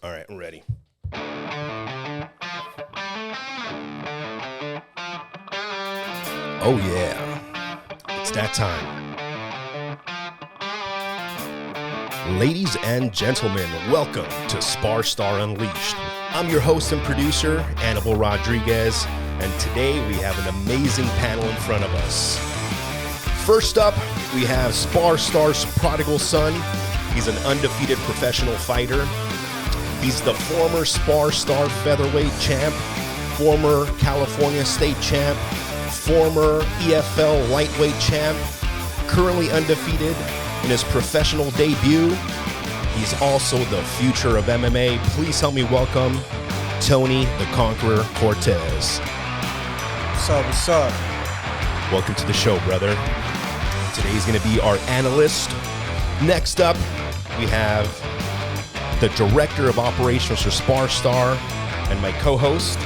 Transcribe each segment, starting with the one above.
All right, I'm ready. Oh, yeah. It's that time. Ladies and gentlemen, welcome to SparStar Unleashed. I'm your host and producer, Anibal Rodriguez, and today we have an amazing panel in front of us. First up, we have SparStar's prodigal son. He's an undefeated professional fighter. He's the former SparStar featherweight champ, former California state champ, former EFL lightweight champ, currently undefeated in his professional debut. He's also the future of MMA. Please help me welcome Tony the Conqueror Cortez. What's up, what's up? Welcome to the show, brother. Today's going to be our analyst. Next up, we have the director of operations for SparStar and my co-host,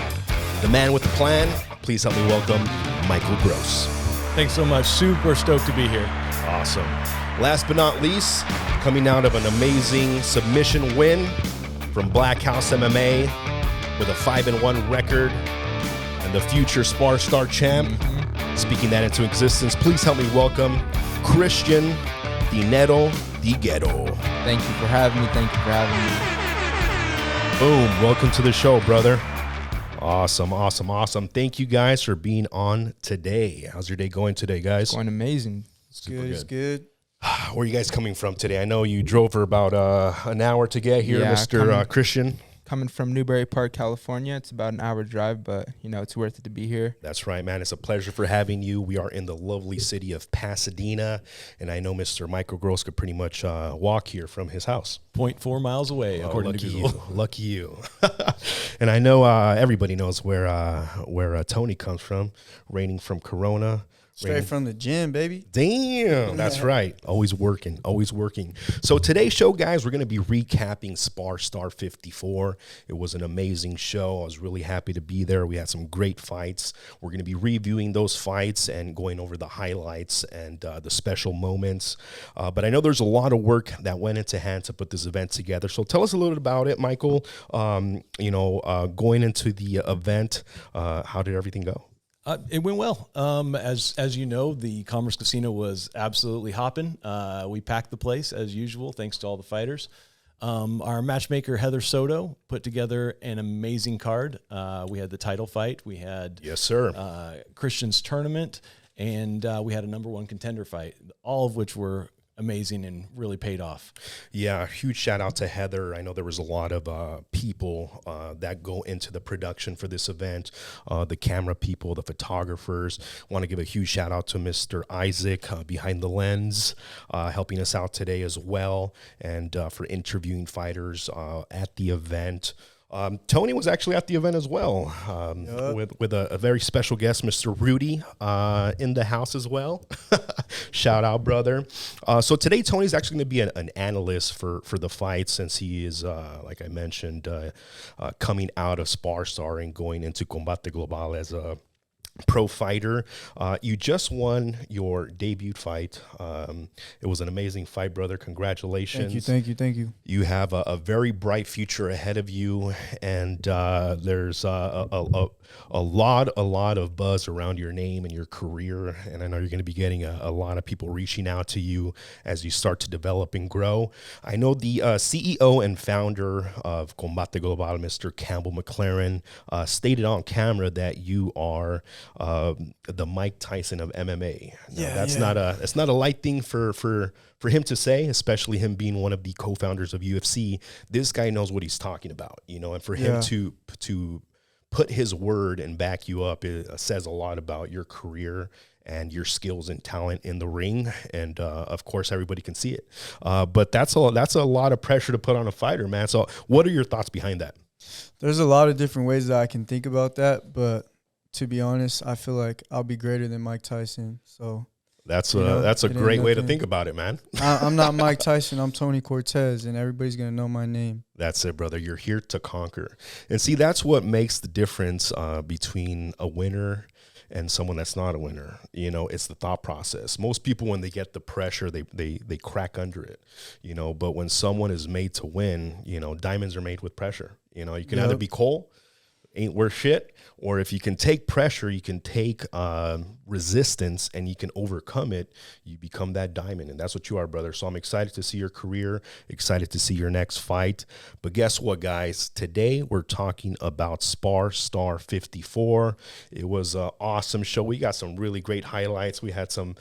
the man with the plan. Please help me welcome Michael Gross. Thanks so much. Super stoked to be here. Awesome. Last but not least, coming out of an amazing submission win from Black House MMA with a 5-1 record and the future SparStar champ. Speaking that into existence, please help me welcome Christian Dighero. Thank you for having me. Boom. Welcome to the show, brother. Awesome. Thank you guys for being on today. How's your day going today, guys? Going amazing. It's good. Where are you guys coming from today? I know you drove for about an hour to get here, Yeah, Mr. Christian. Coming from Newberry Park, California. It's about an hour drive, but, it's worth it to be here. That's right, man. It's a pleasure for having you. We are in the lovely city of Pasadena, and I know Mr. Michael Gross could pretty much walk here from his house. 0.4 miles away, according to Google. Lucky you. And I know everybody knows where Tony comes from, reigning from Corona. Straight from the gym, baby. Damn, that's right. Always working. So today's show, guys, we're going to be recapping SparStar 54. It was an amazing show. I was really happy to be there. We had some great fights. We're going to be reviewing those fights and going over the highlights and the special moments. But I know there's a lot of work that went into hand to put this event together. So tell us a little bit about it, Michael. Going into the event, how did everything go? It went well. As you know, the Commerce Casino was absolutely hopping. We packed the place as usual, thanks to all the fighters. Our matchmaker, Heather Soto, put together an amazing card. We had the title fight. We had Christian's tournament, and we had a number one contender fight, all of which were amazing and really paid off. Yeah, huge shout out to Heather. I know there was a lot of people that go into the production for this event, the camera people, the photographers. Want to give a huge shout out to Mr. Isaac behind the lens, helping us out today as well, and for interviewing fighters at the event. Tony was actually at the event as well, with a very special guest, Mr. Rudy, in the house as well. Shout out, brother. So today, Tony's actually going to be an analyst for the fight, since he is, like I mentioned, coming out of SparStar and going into Combate Global as a pro fighter. You just won your debut fight. It was an amazing fight, brother. Congratulations. Thank you. You have a very bright future ahead of you, and there's a lot of buzz around your name and your career, and I know you're going to be getting a lot of people reaching out to you as you start to develop and grow. I know the CEO and founder of Combate Global, Mr. Campbell McLaren, stated on camera that you are the Mike Tyson of MMA. Now, that's not a light thing for him to say, especially him being one of the co-founders of UFC. This guy knows what he's talking about, and for him to put his word and back you up, it says a lot about your career and your skills and talent in the ring. And of course, everybody can see it. But that's a lot of pressure to put on a fighter, man. So what are your thoughts behind that? There's a lot of different ways that I can think about that, but to be honest, I feel like I'll be greater than Mike Tyson. So that's a great way to think about it, man. I'm not Mike Tyson. I'm Tony Cortez, and everybody's going to know my name. That's it, brother. You're here to conquer. And see, that's what makes the difference between a winner and someone that's not a winner. You know, it's the thought process. Most people, when they get the pressure, they crack under it, you know, but when someone is made to win, you know, diamonds are made with pressure. You know, you can either be coal, ain't worth shit, or if you can take pressure, you can take resistance, and you can overcome it, you become that diamond. And that's what you are, brother. So I'm excited to see your career, excited to see your next fight. But guess what, guys? Today we're talking about SparStar 54. It was an awesome show. We got some really great highlights. We had some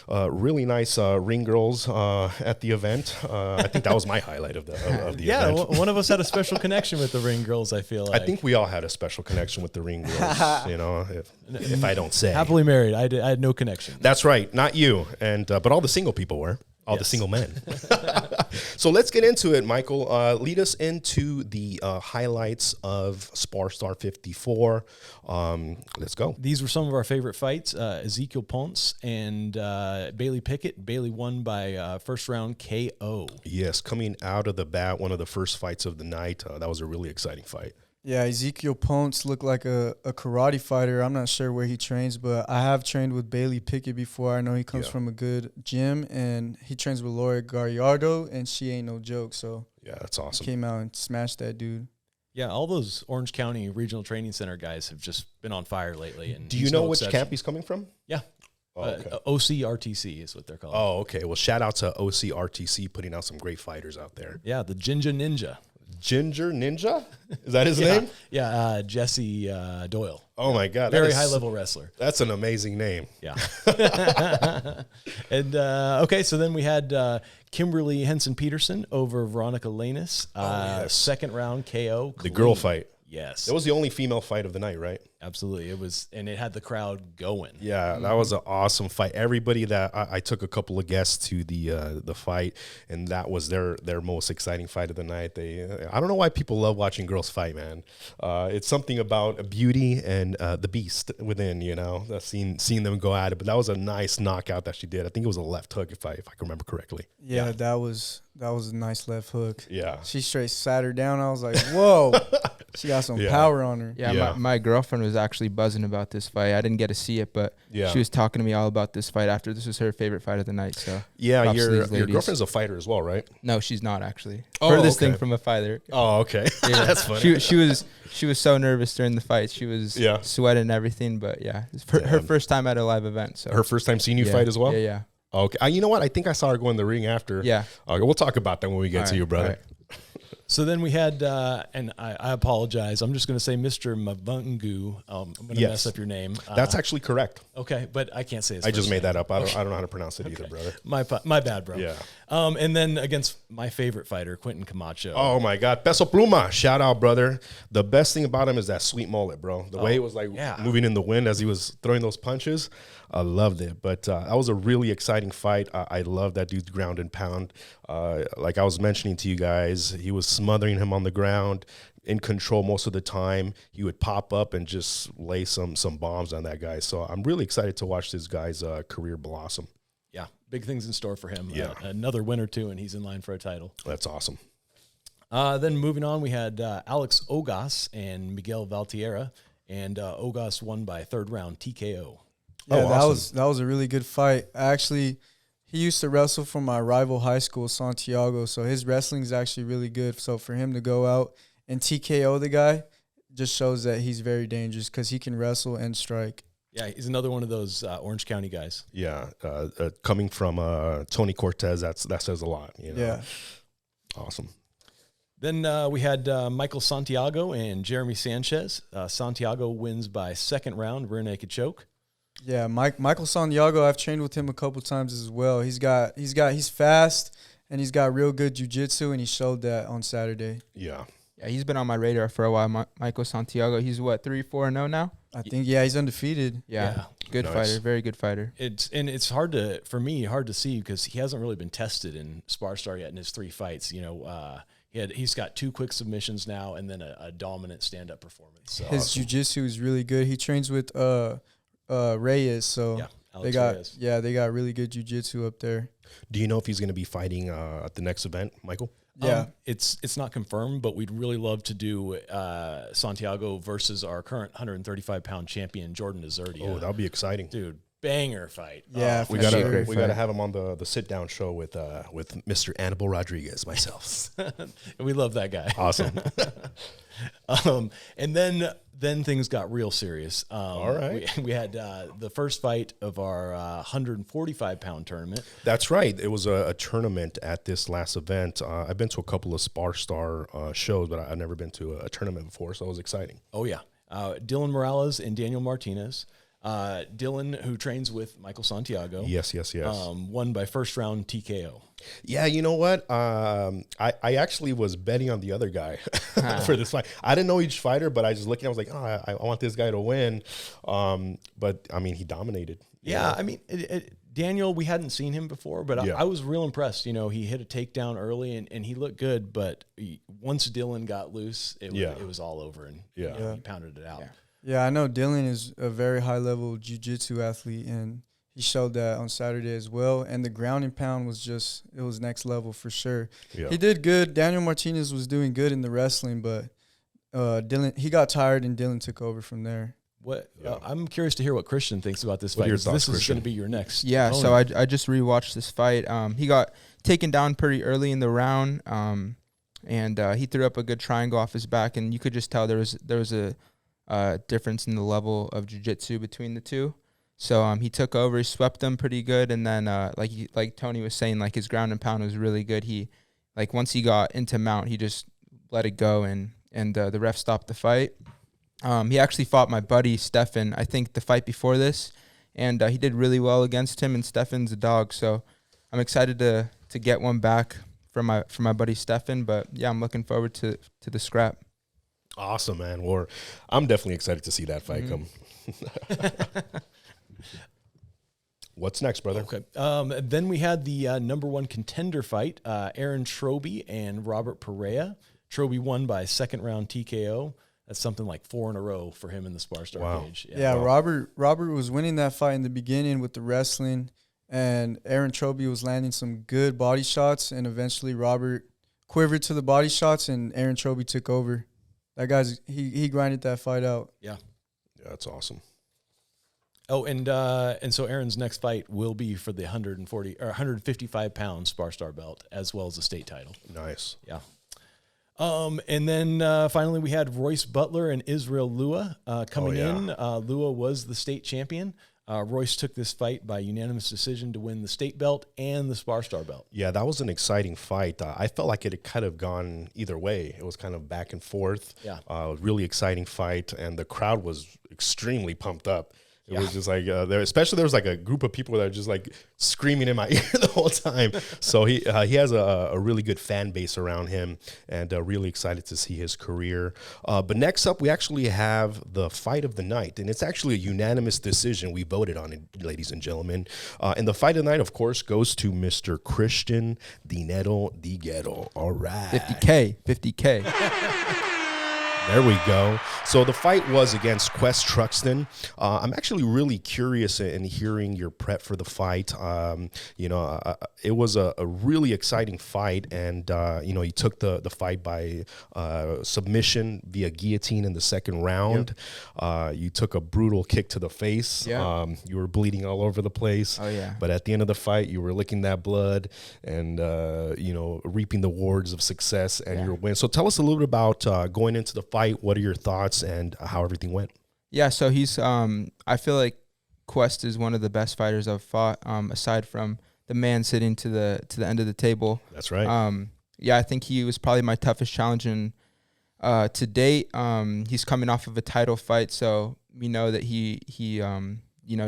really nice ring girls at the event. I think that was my highlight of the event. Yeah, one of us had a special connection with the ring girls, I feel like. I think we all had a special connection with the ring girls, you know, if I don't say. Happily married. I had no connection. That's right. Not you. And but all the single people were. All the single men. So let's get into it, Michael. Lead us into the highlights of SparStar 54. Let's go. These were some of our favorite fights. Ezekiel Ponce and Bailey Pickett. Bailey won by first round KO. Yes, coming out of the bat, one of the first fights of the night. That was a really exciting fight. Yeah, Ezekiel Ponce looked like a karate fighter. I'm not sure where he trains, but I have trained with Bailey Pickett before. I know he comes from a good gym, and he trains with Laura Gallardo, and she ain't no joke. So yeah, that's awesome. Came out and smashed that dude. Yeah, all those Orange County Regional Training Center guys have just been on fire lately. And do you know which camp he's coming from? Yeah. Oh, okay. OCRTC is what they're called. Oh, okay. Well, shout out to OCRTC putting out some great fighters out there. Yeah, the Ginger Ninja. Ginger Ninja? Is that his name? Yeah, Jesse Doyle. Oh, my God. Very high-level wrestler. That's an amazing name. Yeah. And, okay, so then we had Kimberly Henson-Peterson over Veronica Lanus. Second round KO. The girl fight. Yes. It was the only female fight of the night, right? Absolutely. It was, and it had the crowd going. Yeah, that was an awesome fight. Everybody that I took a couple of guests to the fight, and that was their most exciting fight of the night. I don't know why people love watching girls fight, man. It's something about beauty and the beast within, you know, seeing them go at it. But that was a nice knockout that she did. I think it was a left hook, if I can remember correctly. Yeah, that was a nice left hook. Yeah, she straight sat her down. I was like, whoa. She got some power on her. Yeah, my girlfriend was actually buzzing about this fight. I didn't get to see it, but she was talking to me all about this fight after. This was her favorite fight of the night. So yeah, your girlfriend's a fighter as well, right? No, she's not actually. Oh, Furthest thing from a fighter. Oh, okay. Yeah. That's funny. She was so nervous during the fight. She was sweating and everything. But yeah, it's her first time at a live event. So her first time seeing you fight as well. Yeah. Okay. You know what? I think I saw her go in the ring after. Yeah. Okay, we'll talk about that when we get to you, brother. So then we had, and I apologize, I'm just going to say Mr. Mavungu. I'm going to mess up your name. That's actually correct. Okay, but I can't say his I just made name. that up. I don't know how to pronounce it either, brother. My bad, bro. Yeah. And then against my favorite fighter, Quentin Camacho. Oh, my God. Peso Pluma. Shout out, brother. The best thing about him is that sweet mullet, bro. The way it was like moving in the wind as he was throwing those punches. I loved it. But that was a really exciting fight. I love that dude's ground and pound. Like I was mentioning to you guys, he was smothering him on the ground, in control most of the time. He would pop up and just lay some bombs on that guy. So I'm really excited to watch this guy's career blossom. Yeah, big things in store for him. Yeah. Another win or two, and he's in line for a title. That's awesome. Then moving on, we had Alex Ogas and Miguel Valtierra, and Ogas won by third round TKO. Yeah, awesome. that was a really good fight. Actually, he used to wrestle for my rival high school, Santiago, so his wrestling is actually really good. So for him to go out and TKO the guy just shows that he's very dangerous because he can wrestle and strike. Yeah, he's another one of those Orange County guys. Yeah, coming from Tony Cortez, that says a lot. You know? Yeah. Awesome. Then we had Michael Santiago and Jeremy Sanchez. Santiago wins by second round, rear naked choke. Yeah, Michael Santiago, I've trained with him a couple times as well. He's fast and he's got real good jiu-jitsu, and he showed that on Saturday. Yeah. Yeah, he's been on my radar for a while. Michael Santiago, he's what, 3-4-0 now? I think he's undefeated. Yeah. Good Nice. fighter, very good fighter. It's hard to see because he hasn't really been tested in SparStar yet in his 3 fights. You know, he's got 2 quick submissions now and then a dominant stand-up performance. So His jiu-jitsu is really good. He trains with Reyes, so Alex Reyes. they got really good jiu-jitsu up there. Do you know if he's going to be fighting at the next event, Michael? Yeah. It's not confirmed, but we'd really love to do Santiago versus our current 135-pound champion, Jordan Desertia. Oh, that'll be exciting. Dude, banger fight. Yeah, We for gotta sure. we gotta have him on the sit down show with Mr. Anibal Rodriguez, myself. We love that guy. Awesome. And then things got real serious. All right. We had the first fight of our 145-pound tournament. That's right. It was a tournament at this last event. I've been to a couple of SparStar shows, but I've never been to a tournament before, so it was exciting. Oh, yeah. Dylan Morales and Daniel Martinez. Dylan, who trains with Michael Santiago. Yes. Won by first round TKO. Yeah, you know what? I actually was betting on the other guy for this fight. I didn't know each fighter, but I just looked and I was like, oh, I want this guy to win. But, I mean, he dominated. Yeah, I mean, Daniel, we hadn't seen him before, but I was real impressed. You know, he hit a takedown early and he looked good, but once Dylan got loose, it was all over, and he pounded it out. Yeah, I know Dylan is a very high-level jiu-jitsu athlete, and he showed that on Saturday as well. And the ground and pound was it was next level for sure. Yeah. He did good. Daniel Martinez was doing good in the wrestling, but Dylan, he got tired, and Dylan took over from there. I'm curious to hear what Christian thinks about this fight. This is going to be your next. Yeah, opponent. So I just rewatched this fight. He got taken down pretty early in the round, and he threw up a good triangle off his back, and you could just tell there was a difference in the level of jiu-jitsu between the two. So he took over, he swept them pretty good, and then like Tony was saying, like his ground and pound was really good. He once he got into mount, he just let it go, and the ref stopped the fight. He actually fought my buddy Stefan, I think the fight before this, and he did really well against him, and Stefan's a dog, so I'm excited to get one back from my buddy Stefan. But yeah, I'm looking forward to the scrap. Awesome, man. Well, I'm definitely excited to see that fight come. What's next, brother? Okay. Then we had the number one contender fight, Aaron Troby and Robert Perea. Troby won by second round TKO. That's something like 4 in a row for him in the SparStar cage. Yeah, Robert was winning that fight in the beginning with the wrestling, and Aaron Troby was landing some good body shots, and eventually Robert quivered to the body shots, and Aaron Troby took over. That guy's he grinded that fight out. Yeah, that's awesome. Oh, and so Aaron's next fight will be for the 140 or 155 pound SparStar belt, as well as the state title. Nice. Yeah. And then finally we had Royce Butler and Israel Lua coming in. Lua was the state champion. Royce took this fight by unanimous decision to win the state belt and the SparStar belt. Yeah, that was an exciting fight. I felt like it had kind of gone either way. It was kind of back and forth. Yeah. Really exciting fight, and the crowd was extremely pumped up. It was just like there was like a group of people that were just like screaming in my ear the whole time. So he has a really good fan base around him, and really excited to see his career. But next up, we actually have the fight of the night, and it's actually a unanimous decision. We voted on it, ladies and gentlemen. And the fight of the night, of course, goes to Mr. Christian Dighero. All right, 50K. There we go. So the fight was against Quest Truxton. I'm actually really curious in hearing your prep for the fight. It was a really exciting fight, and he took the fight by submission via guillotine in the second round. Yep. You took a brutal kick to the face. Yeah. You were bleeding all over the place. Oh yeah. But at the end of the fight, you were licking that blood and reaping the rewards of success and your win. So tell us a little bit about going into the fight. What are your thoughts and how everything went? Yeah, so he's I feel like Quest is one of the best fighters I've fought, aside from the man sitting to the end of the table. That's right. I think he was probably my toughest challenge to date. He's coming off of a title fight, so we know that he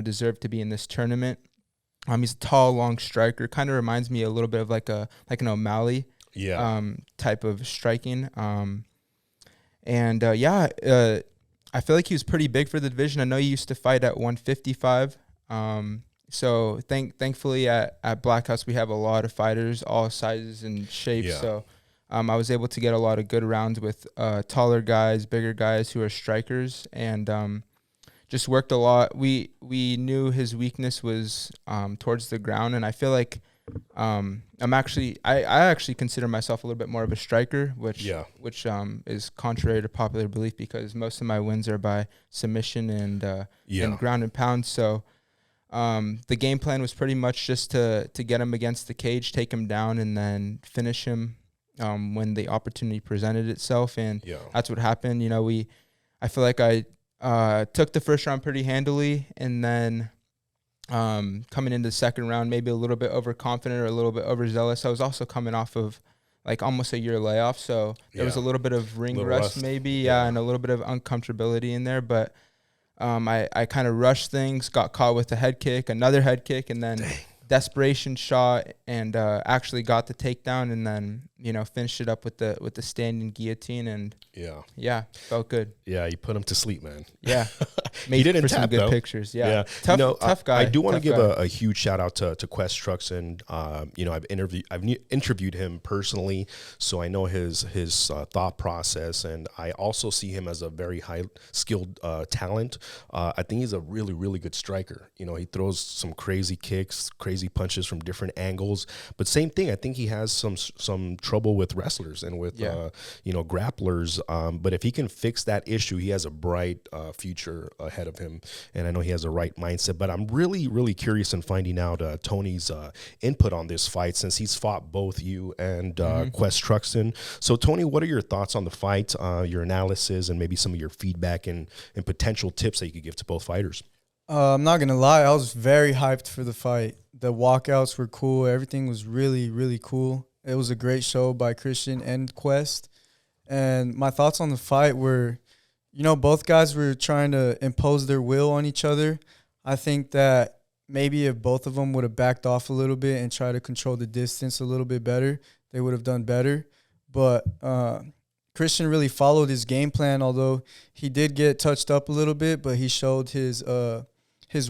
deserved to be in this tournament. He's a tall, long striker. Kind of reminds me a little bit of like an O'Malley type of striking. I feel like he was pretty big for the division. I know he used to fight at 155. So thankfully at Black House we have a lot of fighters, all sizes and shapes. Yeah. So I was able to get a lot of good rounds with taller guys, bigger guys who are strikers, and just worked a lot. We knew his weakness was towards the ground, and I feel like I actually consider myself a little bit more of a striker, which Yeah. is contrary to popular belief because most of my wins are by submission and ground and pound. So the game plan was pretty much just to get him against the cage, take him down, and then finish him when the opportunity presented itself. And that's what happened. I feel like I took the first round pretty handily, and then coming into the second round, maybe a little bit overconfident or a little bit overzealous. I was also coming off of like almost a year layoff, so there was a little bit of ring rust maybe, and a little bit of uncomfortability in there. But I kind of rushed things, got caught with a head kick, another head kick, and then desperation shot, and actually got the takedown, and then finished it up with the standing guillotine, and felt good. Yeah, you put him to sleep, man. Yeah, He didn't for tap, some good though. pictures. Yeah, tough guy. I do want to give guy. a huge shout out to Quest Trucks, and I've interviewed him personally, so I know his thought process, and I also see him as a very high skilled talent. I think he's a really, really good striker. He throws some crazy kicks, crazy punches from different angles. But same thing, I think he has some trouble with wrestlers and with grapplers. But if he can fix that issue, he has a bright future ahead of him, and I know he has a right mindset. But I'm really, really curious in finding out Tony's input on this fight, since he's fought both you and Quest Truxton. So Tony, what are your thoughts on the fight, your analysis, and maybe some of your feedback and potential tips that you could give to both fighters? I'm not going to lie. I was very hyped for the fight. The walkouts were cool. Everything was really, really cool. It was a great show by Christian and Quest. And my thoughts on the fight were, both guys were trying to impose their will on each other. I think that maybe if both of them would have backed off a little bit and tried to control the distance a little bit better, they would have done better. But Christian really followed his game plan, although he did get touched up a little bit, but he showed his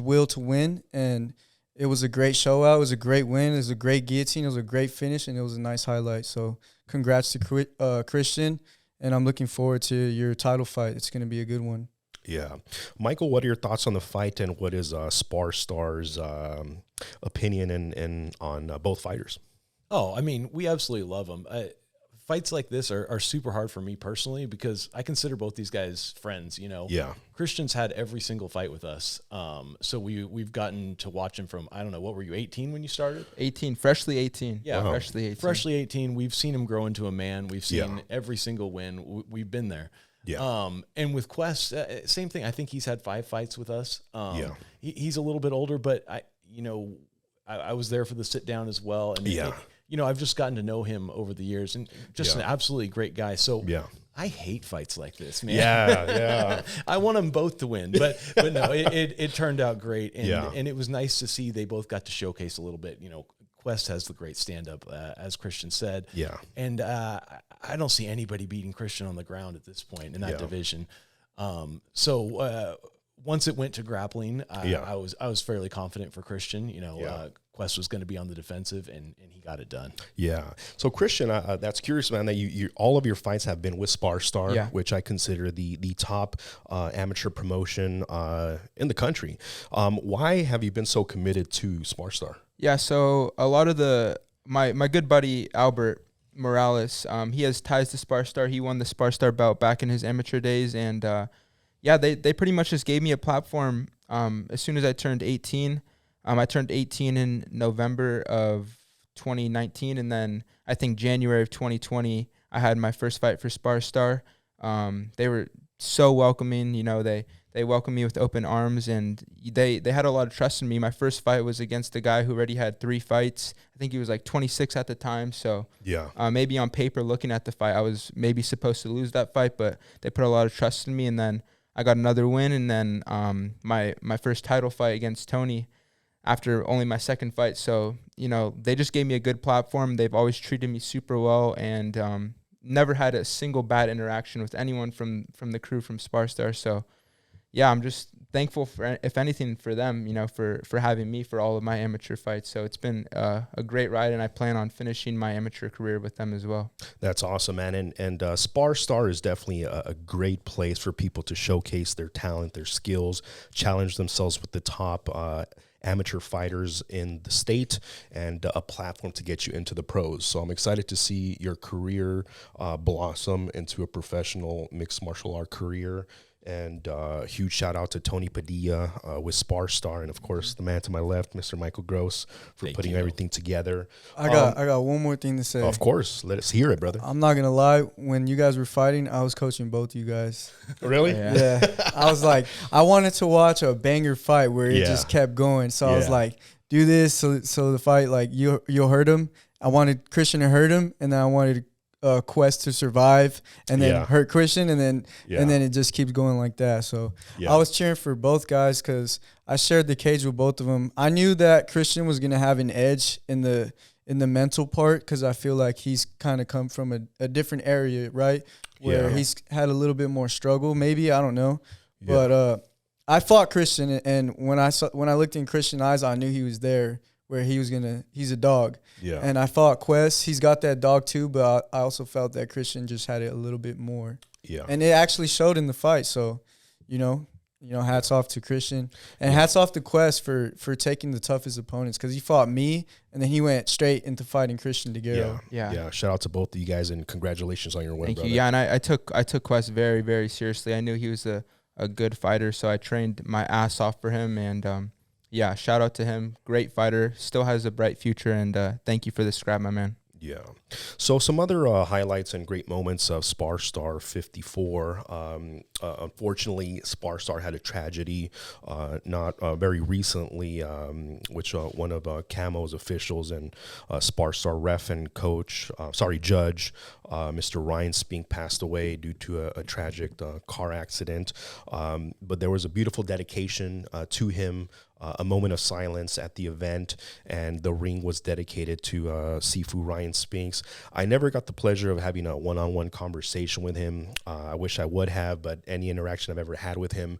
will to win, and it was a great show out. It was a great win. It was a great guillotine. It was a great finish, and it was a nice highlight. So congrats to Christian, and I'm looking forward to your title fight. It's going to be a good one. Yeah. Michael, what are your thoughts on the fight, and what is SparStar's opinion and on both fighters? Oh, I mean, we absolutely love them. Fights like this are super hard for me personally because I consider both these guys friends, Yeah. Christian's had every single fight with us. So we've gotten to watch him from, I don't know, what were you, 18 when you started? 18, freshly 18. Yeah. Wow. Freshly 18. Freshly 18. We've seen him grow into a man. We've seen every single win. We've been there. Yeah. And with Quest, same thing. I think he's had 5 fights with us. He's a little bit older, but I was there for the sit down as well. And I've just gotten to know him over the years, and just an absolutely great guy. So I hate fights like this, man. Yeah. I want them both to win, but no, it turned out great, and it was nice to see they both got to showcase a little bit. Quest has the great stand up, as Christian said. Yeah. And I don't see anybody beating Christian on the ground at this point in that division. So once it went to grappling, I was fairly confident for Christian. Quest was going to be on the defensive, and he got it done. Yeah. So Christian, that's curious, man, that you all of your fights have been with SparStar, which I consider the top amateur promotion in the country. Why have you been so committed to SparStar? Yeah, so a lot of my good buddy Albert Morales, he has ties to SparStar. He won the SparStar belt back in his amateur days, and they pretty much just gave me a platform as soon as I turned 18. I turned 18 in November of 2019, and then I think January of 2020, I had my first fight for SparStar. They were so welcoming, they welcomed me with open arms, and they had a lot of trust in me. My first fight was against a guy who already had 3 fights. I think he was like 26 at the time, so maybe on paper looking at the fight, I was maybe supposed to lose that fight, but they put a lot of trust in me, and then I got another win, and then my first title fight against Tony after only my second fight. So, they just gave me a good platform. They've always treated me super well, and never had a single bad interaction with anyone from the crew from SparStar. So, I'm just thankful for, if anything, for them, for having me for all of my amateur fights. So it's been a great ride, and I plan on finishing my amateur career with them as well. That's awesome, man. And SparStar is definitely a great place for people to showcase their talent, their skills, challenge themselves with the top amateur fighters in the state and a platform to get you into the pros. So I'm excited to see your career blossom into a professional mixed martial art career. And huge shout out to Tony Padilla with SparStar, and of course the man to my left, Mr. Michael Gross, for Thank putting you. everything together. I got one more thing to say. Of course, let us hear it, brother. I'm not gonna lie. When you guys were fighting, I was coaching both you guys. Really? Yeah. Yeah, I was like, I wanted to watch a banger fight where it Yeah. just kept going. So I was Yeah. like, do this so the fight like you'll hurt him. I wanted Christian to hurt him, and then I wanted Quest to survive, and then Yeah. hurt Christian, and then Yeah. and then it just keeps going like that. So Yeah. I was cheering for both guys because I shared the cage with both of them. I knew that Christian was gonna have an edge in the mental part because I feel like he's kind of come from a different area, right? Where Yeah. he's had a little bit more struggle, maybe, I don't know. Yeah. But I fought Christian, and when I looked in Christian's eyes, I knew he was there, where he's a dog. Yeah. And I fought Quest. He's got that dog too, but I also felt that Christian just had it a little bit more. Yeah. And it actually showed in the fight. So, hats off to Christian, and hats off to Quest for taking the toughest opponents, because he fought me and then he went straight into fighting Christian Dighero. Yeah. Yeah. Shout out to both of you guys and congratulations on your win, Thank brother. you. Yeah, and I took Quest very, very seriously. I knew he was a good fighter, so I trained my ass off for him. And yeah, shout out to him. Great fighter. Still has a bright future. And thank you for the scrap, my man. Yeah. So some other highlights and great moments of SparStar 54. Unfortunately, SparStar had a tragedy not very recently, which one of Camo's officials and SparStar ref and judge, Mr. Ryan Spink, passed away due to a tragic car accident. But there was a beautiful dedication to him. A moment of silence at the event, and the ring was dedicated to Sifu Ryan Spinks. I never got the pleasure of having a one-on-one conversation with him. I wish I would have, but any interaction I've ever had with him,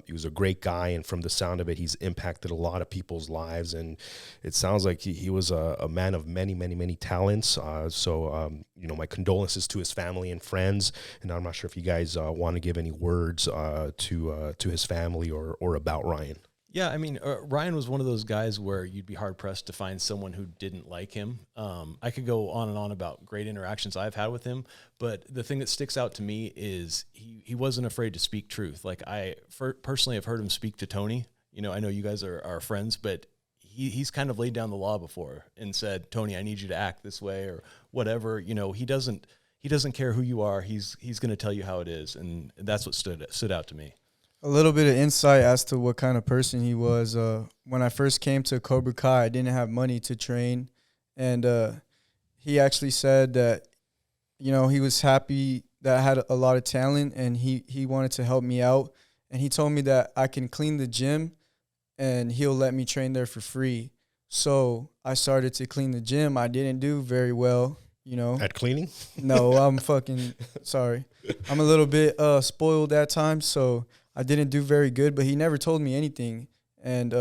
he was a great guy, and from the sound of it, he's impacted a lot of people's lives, and it sounds like he was a man of many, many, many talents. My condolences to his family and friends, and I'm not sure if you guys want to give any words to his family or about Ryan. Yeah, I mean, Ryan was one of those guys where you'd be hard-pressed to find someone who didn't like him. I could go on and on about great interactions I've had with him, but the thing that sticks out to me is he wasn't afraid to speak truth. Like, I personally have heard him speak to Tony. I know you guys are friends, but he's kind of laid down the law before and said, Tony, I need you to act this way or whatever. He doesn't care who you are. He's going to tell you how it is, and that's what stood out to me. A little bit of insight as to what kind of person he was. When I first came to Cobra Kai, I didn't have money to train. And he actually said that, he was happy that I had a lot of talent, and he wanted to help me out. And he told me that I can clean the gym and he'll let me train there for free. So I started to clean the gym. I didn't do very well, At cleaning? No, I'm fucking sorry. I'm a little bit spoiled that time, so I didn't do very good, but he never told me anything. And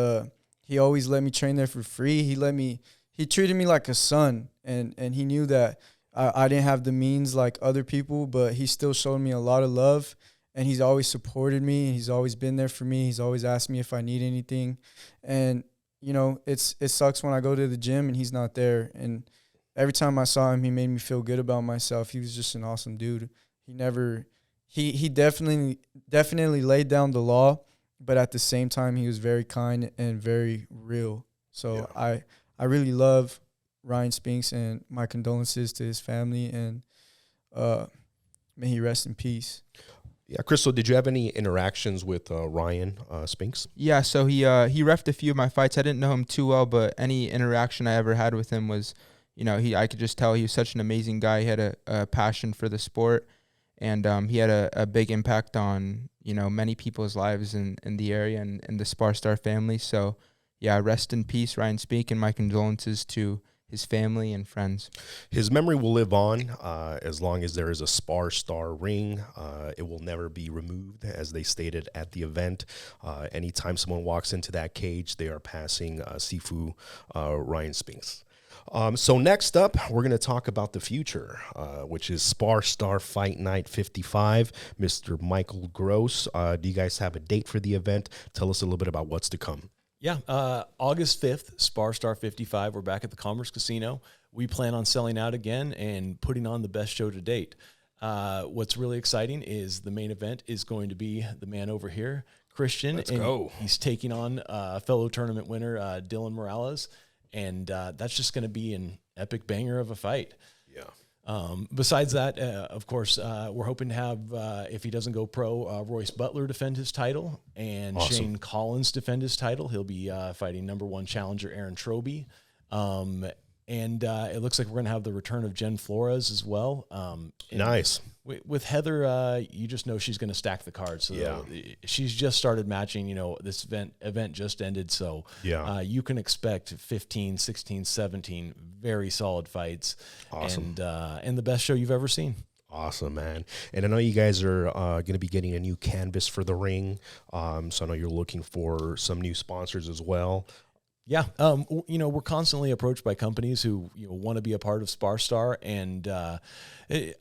he always let me train there for free. He treated me like a son, and he knew that I didn't have the means like other people, but he still showed me a lot of love, and he's always supported me, and he's always been there for me. He's always asked me if I need anything. And, it sucks when I go to the gym and he's not there. And every time I saw him, he made me feel good about myself. He was just an awesome dude. He definitely laid down the law, but at the same time, he was very kind and very real. So yeah. I really love Ryan Spinks, and my condolences to his family, and may he rest in peace. Yeah, Crystal, did you have any interactions with Ryan Spinks? Yeah, so he reffed a few of my fights. I didn't know him too well, but any interaction I ever had with him was, I could just tell he was such an amazing guy. He had a passion for the sport. And he had a big impact on, many people's lives in the area and the SparStar family. So, yeah, rest in peace, Ryan Spink, and my condolences to his family and friends. His memory will live on as long as there is a SparStar ring. It will never be removed, as they stated at the event. Anytime someone walks into that cage, they are passing Sifu Ryan Spinks. So next up, we're going to talk about the future, which is SparStar Fight Night 55. Mr. Michael Gross, do you guys have a date for the event? Tell us a little bit about what's to come. Yeah, August 5th, SparStar 55. We're back at the Commerce Casino. We plan on selling out again and putting on the best show to date. What's really exciting is the main event is going to be the man over here, Christian. Let's go. He's taking on fellow tournament winner Dylan Morales, and that's just going to be an epic banger of a fight. Yeah. Besides that, of course, we're hoping to have, if he doesn't go pro, Royce Butler defend his title and Awesome. Shane Collins defend his title. He'll be fighting #1 challenger Aaron Troby. And it looks like we're going to have the return of Jen Flores as well. Nice. With Heather, you just know she's going to stack the cards. So Yeah. She's just started matching. This event just ended. So Yeah. you can expect 15, 16, 17 very solid fights. Awesome. And the best show you've ever seen. Awesome, man. And I know you guys are going to be getting a new canvas for the ring. So I know you're looking for some new sponsors as well. Yeah, we're constantly approached by companies who want to be a part of SparStar, and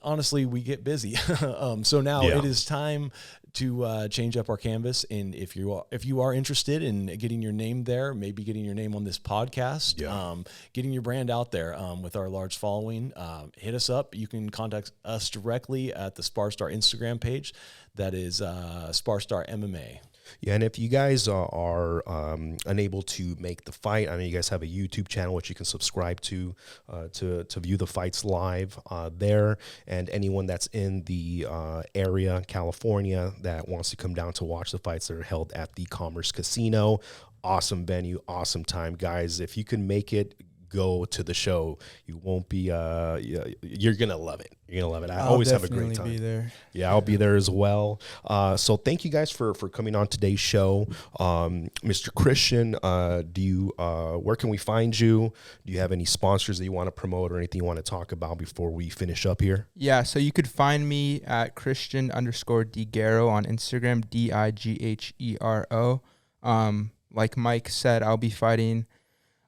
honestly, we get busy. So now Yeah. it is time to change up our canvas. And if you are interested in getting your name there, maybe getting your name on this podcast, getting your brand out there with our large following, hit us up. You can contact us directly at the SparStar Instagram page. That is SparStar MMA. Yeah, and if you guys are unable to make the fight, I know you guys have a YouTube channel which you can subscribe to view the fights live there. And anyone that's in the area, California, that wants to come down to watch the fights that are held at the Commerce Casino, awesome venue, awesome time, guys. If you can make it, go to the show. You won't be you're gonna love it. You're gonna love it. I always have a great time. Be there. Yeah, I'll be there as well. So thank you guys for coming on today's show. Mr. Christian, where can we find you? Do you have any sponsors that you want to promote or anything you want to talk about before we finish up here? Yeah, so you could find me at Christian_Dighero on Instagram, Dighero. Like Mike said, I'll be fighting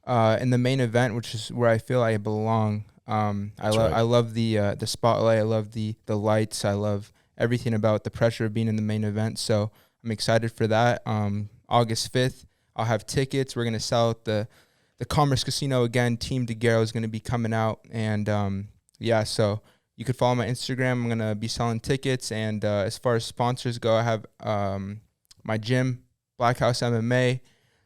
in the main event, which is where I feel I belong. I love the spotlight. I love the lights. I love everything about the pressure of being in the main event. So I'm excited for that. August 5th, I'll have tickets. We're gonna sell at the Commerce Casino again. Team Dighero is gonna be coming out, and so you could follow my Instagram. I'm gonna be selling tickets, and as far as sponsors go, I have my gym, Black House MMA.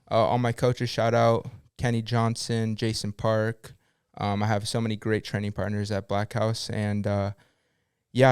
All my coaches, shout out Kenny Johnson, Jason Park. I have so many great training partners at Black House, and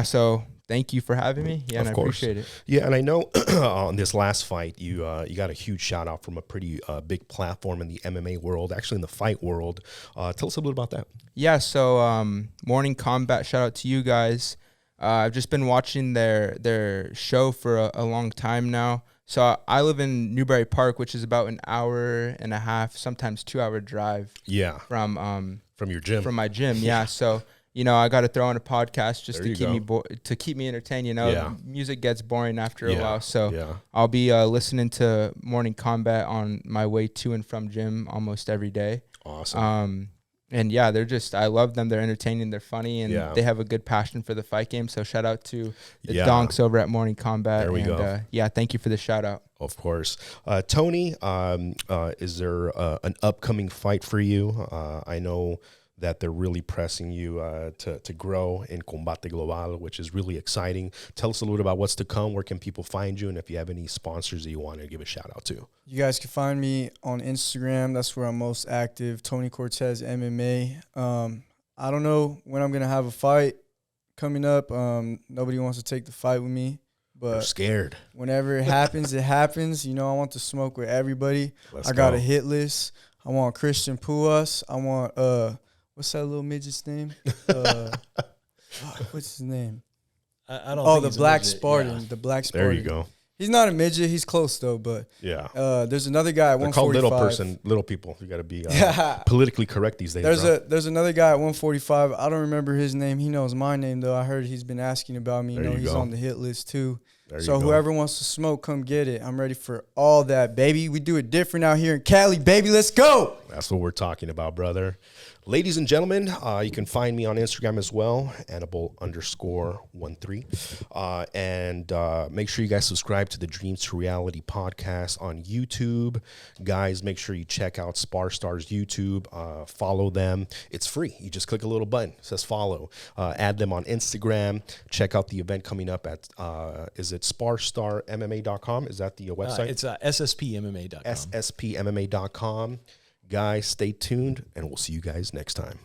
so thank you for having me. Yeah, and I appreciate it. Yeah, and I know on this last fight, you got a huge shout out from a pretty big platform in the MMA world, actually in the fight world. Tell us a little bit about that. Yeah, so Morning Combat, shout out to you guys. I've just been watching their show for a long time now. So I live in Newbury Park, which is about an hour and a half, sometimes 2-hour drive. Yeah. From your gym. From my gym, yeah. So I got to throw in a podcast just to keep me entertained. Music gets boring after a while, so I'll be listening to Morning Combat on my way to and from gym almost every day. Awesome. And yeah, I love them. They're entertaining, they're funny, and they have a good passion for the fight game. So shout out to the donks over at Morning Combat. There we go. Thank you for the shout out. Of course. Tony, is there an upcoming fight for you? I know that they're really pressing you to grow in Combate Global, which is really exciting. Tell us a little bit about what's to come. Where can people find you? And if you have any sponsors that you want to give a shout out to. You guys can find me on Instagram. That's where I'm most active. Tony Cortez MMA. I don't know when I'm going to have a fight coming up. Nobody wants to take the fight with me. But you're scared. Whenever it happens, it happens. I want to smoke with everybody. Let's got go. a hit list. I want Christian Puas. I want what's that little midget's name? What's his name? I don't think the he's a Black midget. Spartan. Yeah. The Black Spartan. There you go. He's not a midget. He's close though. But Yeah. there's another guy at They're called 145. little people. You got to be politically correct these days. There's another guy at 145. I don't remember his name. He knows my name though. I heard he's been asking about me. There you He's go. on the hit list too. There you So go. whoever wants to smoke, come get it. I'm ready for all that, baby. We do it different out here in Cali, baby. Let's go. That's what we're talking about, brother. Ladies and gentlemen, you can find me on Instagram as well, Anibal_13. And make sure you guys subscribe to the Dreams to Reality podcast on YouTube. Guys, make sure you check out SparStar's YouTube. Follow them. It's free. You just click a little button. It says follow. Add them on Instagram. Check out the event coming up at, is it SparStarMMA.com? Is that the website? It's SSPMMA.com. SSPMMA.com. Guys, stay tuned, and we'll see you guys next time.